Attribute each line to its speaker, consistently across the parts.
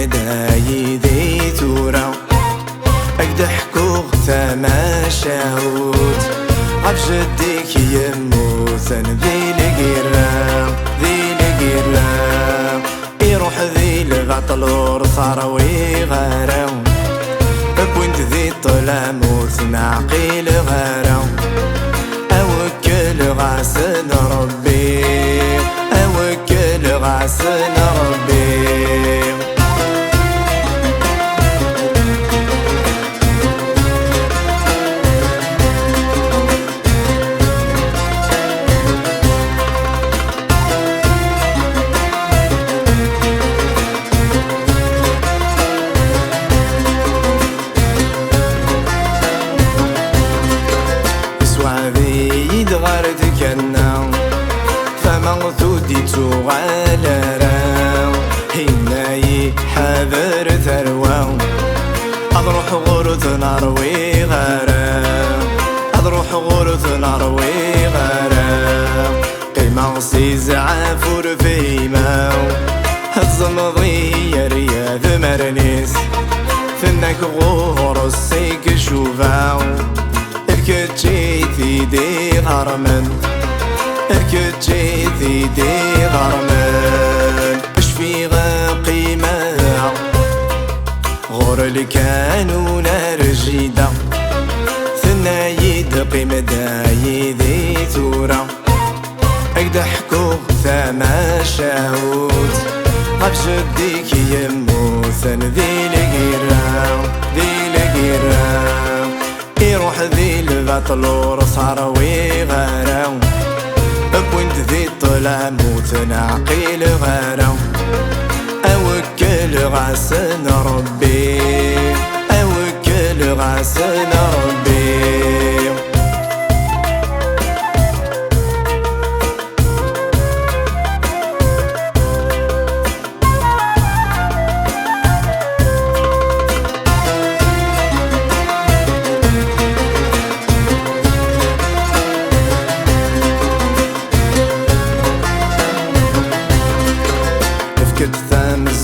Speaker 1: مداي ذي ثورة أقد حكوغ تماشاوت عب جديك يموتن ذي لقيرا ذي لقيرا يروح ذي الغطل ورثار ويغارا بوينت ذي طلاموت نعقيل غارا أوكل غاسن ربي أوكل غاسن ربي فمغثودي تغالرا هناي حذر ثروة أضروح غرث نروي غارا أضروح غرث نروي غارا قيمة سيز عافور فيما هتزمضي يا رياض مرنيس فنك غور السيك شوفاو الكتشي دي غرمن الكتشي دي غرمن اش في قيمة غور الكانون رجيدة ثنايد قيمة داي ذي ثورة اقد حكوغ ثماشاوت غاب جديك يموثن ذي لقيرا ذي لقيرا يروح ذي البطل ورصار ويغارا بوينت ذي طلاموت نعقيل غارا أوكل غاسن ربي أوكل غاسن ربي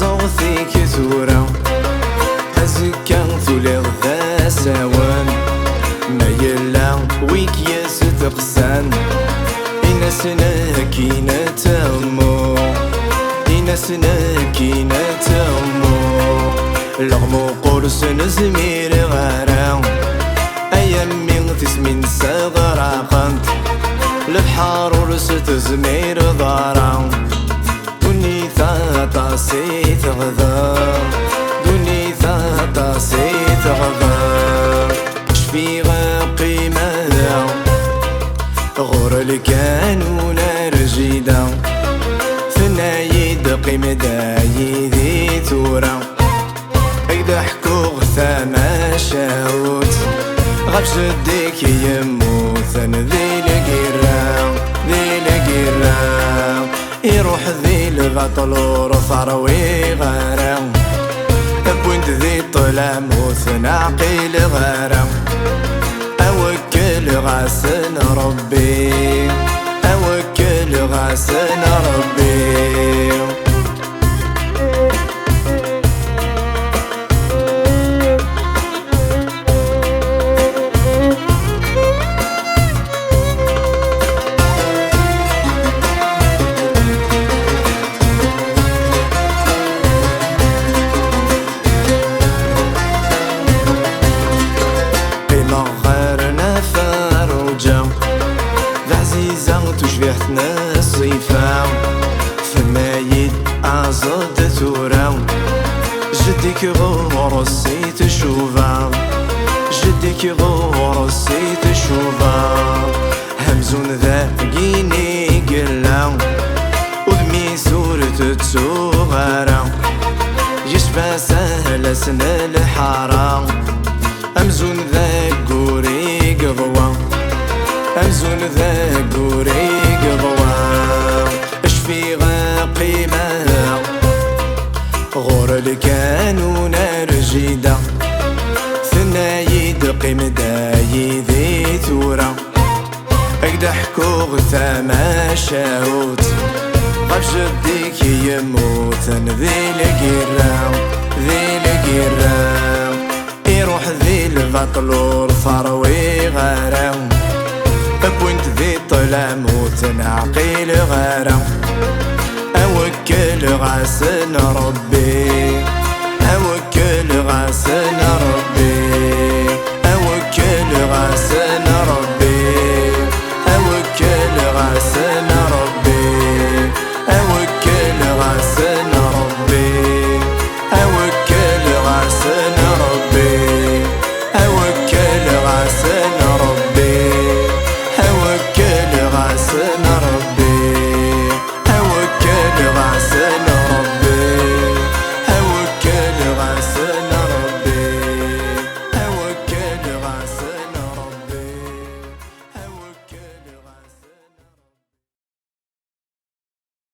Speaker 1: زغثيك ثورة أزكا ثولي ذا سوان ما يلا ويك يستقسان إنسنا كينا تأمو إنسنا كينا تأمو لغمو قرص نزمير غارا أيام من تسمين صغرا قنت لبحار ورس تزمير ضارا دوني ثاتا سيت غذا دوني ثاتا سيت غذا شفي قيمة غور الكانون رجيدة ثنايد قيمة داي ذي ثورة اقد حكوغ ثماشاوت غاب جديك يموثن ذي لقيرا ذي لقيرا يروح ذي البطل ورثار ويغارا بوينت ذي طلاموت نعقيل غارا أوكل غاسن ربي أوكل غاسن ربي تشبهتنا الصيفة ثمايد عزد ثورة جديك غور السيت شوفا جديك غور السيت شوفا همزون ذا قيني قلا ودمي سورة تسوغارا يشبه سهل سنة الحارة همزون ذا قوري قضوة همزون ذا قوري قضوة اشفي قيمة غور الكانون رجيدة ثنايد قيمة داي ذي ثورة اقد حكوغ تماشاوت غاب جديك يموتن ذي لقيرا ذي القرام يروح ذي البطلور فروي غرام بوينت ذي طلام وتنعقيل غرام أوكل غاسن ربي أوكل غاسن ربي أوكل غاسن ربي أوكل غاسن ربي أوكل غاسن ربي أوكل غاسن ربي أوكل غاسن ربي أوكل غاسن ربي أوكل غاسن